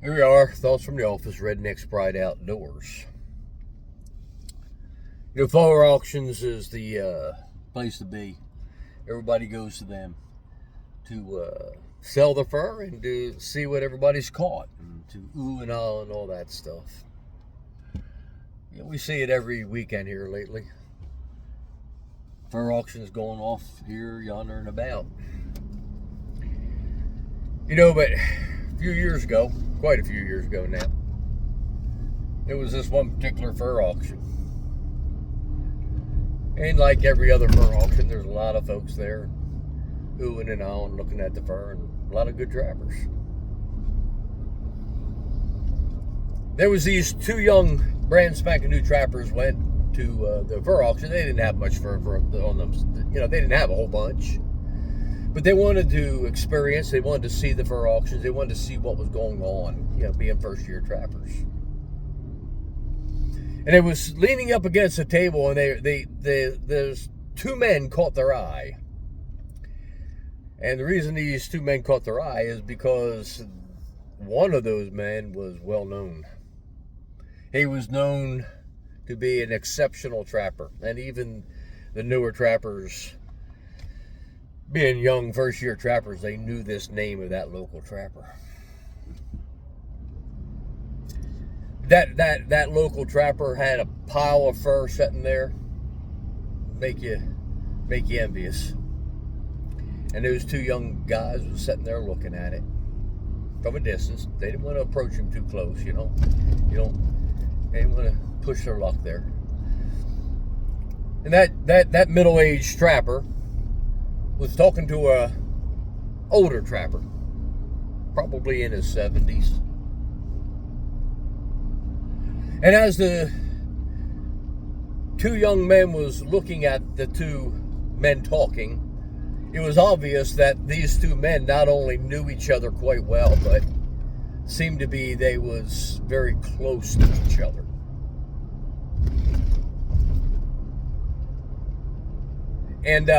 Here we are, thoughts from the office, Redneck's Pride Outdoors. Flower auctions is the place to be. Everybody goes to them to sell their fur and to see what everybody's caught, and to ooh and ah and all that stuff. We see it every weekend here lately. Fur auctions going off here, yonder, and about. But a few years ago, quite a few years ago now, there was this one particular fur auction. And like every other fur auction, there's a lot of folks there oohing and ahhing, looking at the fur, and a lot of good trappers. There was these two young, brand spanking new trappers went to the fur auction. They didn't have much fur on them. They didn't have a whole bunch. But they wanted to experience, they wanted to see the fur auctions, they wanted to see what was going on, being first-year trappers. And it was leaning up against a table, and there's two men caught their eye. And the reason these two men caught their eye is because one of those men was well known. He was known to be an exceptional trapper, and even the newer trappers, being young first-year trappers, they knew this name of that local trapper. That local trapper had a pile of fur sitting there, make you envious. And those two young guys were sitting there looking at it from a distance. They didn't want to approach him too close, They didn't want to push their luck there. And that middle-aged trapper was talking to a older trapper, probably in his 70s. And as the two young men was looking at the two men talking, it was obvious that these two men not only knew each other quite well, but seemed to be they was very close to each other. And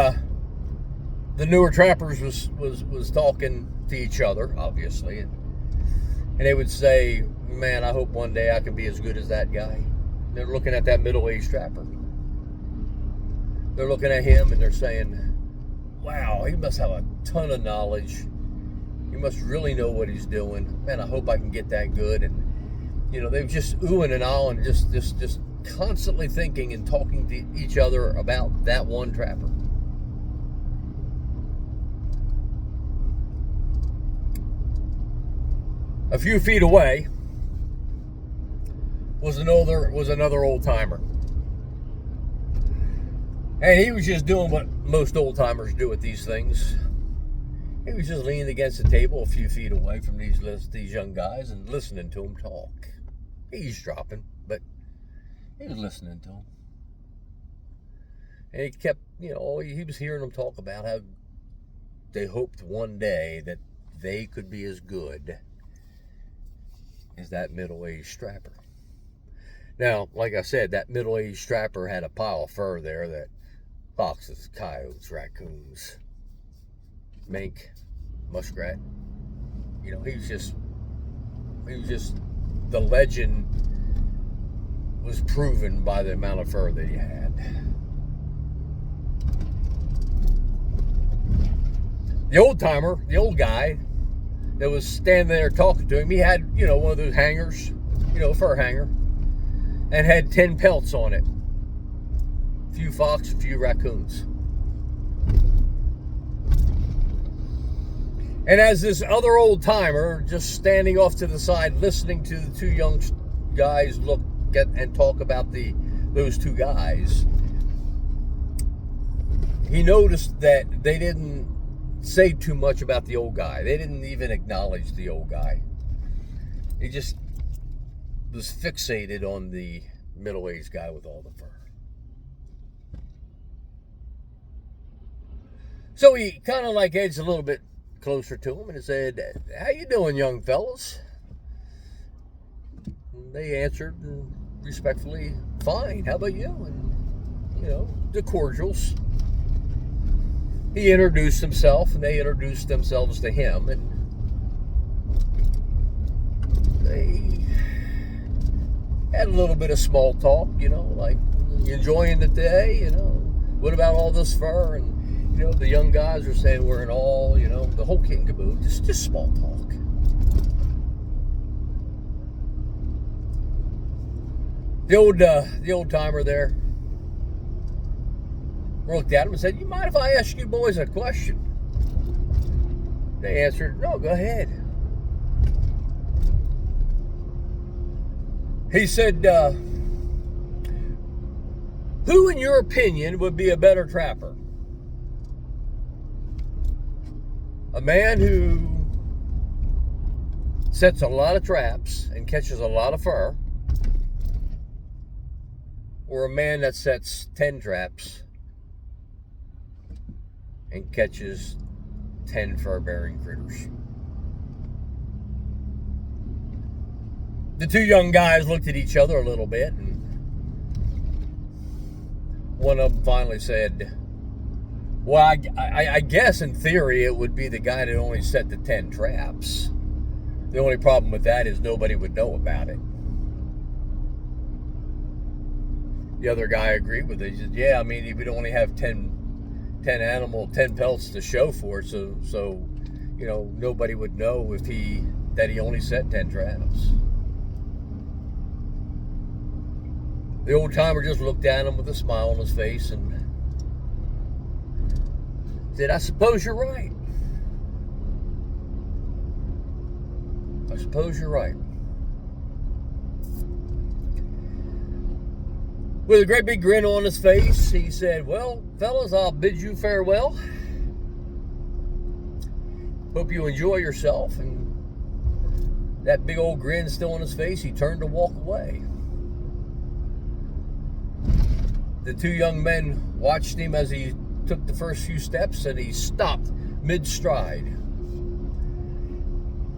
the newer trappers was talking to each other, obviously, and they would say, "Man, I hope one day I can be as good as that guy." They're looking at that middle-aged trapper. They're looking at him and they're saying, "Wow, he must have a ton of knowledge. He must really know what he's doing. Man, I hope I can get that good." And they were just oohing and ahhing, just constantly thinking and talking to each other about that one trapper. A few feet away was another old timer, and he was just doing what most old timers do at these things. He was just leaning against the table a few feet away from these young guys and listening to them talk. Eavesdropping, but he was listening to them, and he kept, he was hearing them talk about how they hoped one day that they could be as good as that middle-aged trapper. Now, like I said, that middle-aged trapper had a pile of fur there that foxes, coyotes, raccoons, mink, muskrat. He was just the legend was proven by the amount of fur that he had. The old timer, the old guy that was standing there talking to him, he had, one of those hangers, fur hanger, and had 10 pelts on it. A few fox, a few raccoons. And as this other old timer, just standing off to the side, listening to the two young guys look at and talk about those two guys, he noticed that they didn't say too much about the old guy. They didn't even acknowledge the old guy. He just was fixated on the middle-aged guy with all the fur. So he kind of edged a little bit closer to him and said, "How you doing, young fellas?" And they answered respectfully, "Fine, how about you?" And, the cordials. He introduced himself, and they introduced themselves to him, and a little bit of small talk, like, you enjoying the day, what about all this fur? And, the young guys are saying we're in awe, the whole kit and caboodle, just small talk. The old timer there looked at him and said, "You mind if I ask you boys a question?" They answered, "No, go ahead." He said, "Who, in your opinion, would be a better trapper? A man who sets a lot of traps and catches a lot of fur, or a man that sets 10 traps and catches 10 fur-bearing critters?" The two young guys looked at each other a little bit, and one of them finally said, "Well, I guess in theory it would be the guy that only set the 10 traps. The only problem with that is nobody would know about it." The other guy agreed with it. He said, "Yeah, I mean, he would only have 10 pelts to show for it, so nobody would know that he only set 10 traps." The old timer just looked at him with a smile on his face and said, "I suppose you're right. I suppose you're right." With a great big grin on his face, he said, "Well, fellas, I'll bid you farewell. Hope you enjoy yourself." And that big old grin still on his face, he turned to walk away. The two young men watched him as he took the first few steps, and he stopped mid-stride.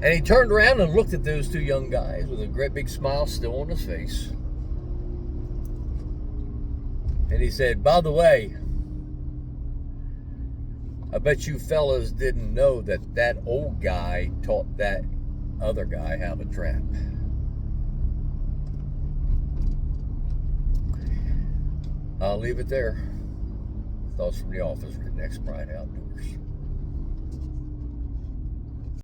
And he turned around and looked at those two young guys with a great big smile still on his face. And he said, "By the way, I bet you fellas didn't know that old guy taught that other guy how to trap." I'll leave it there. Thoughts from the office, Redneck's Pride Outdoors.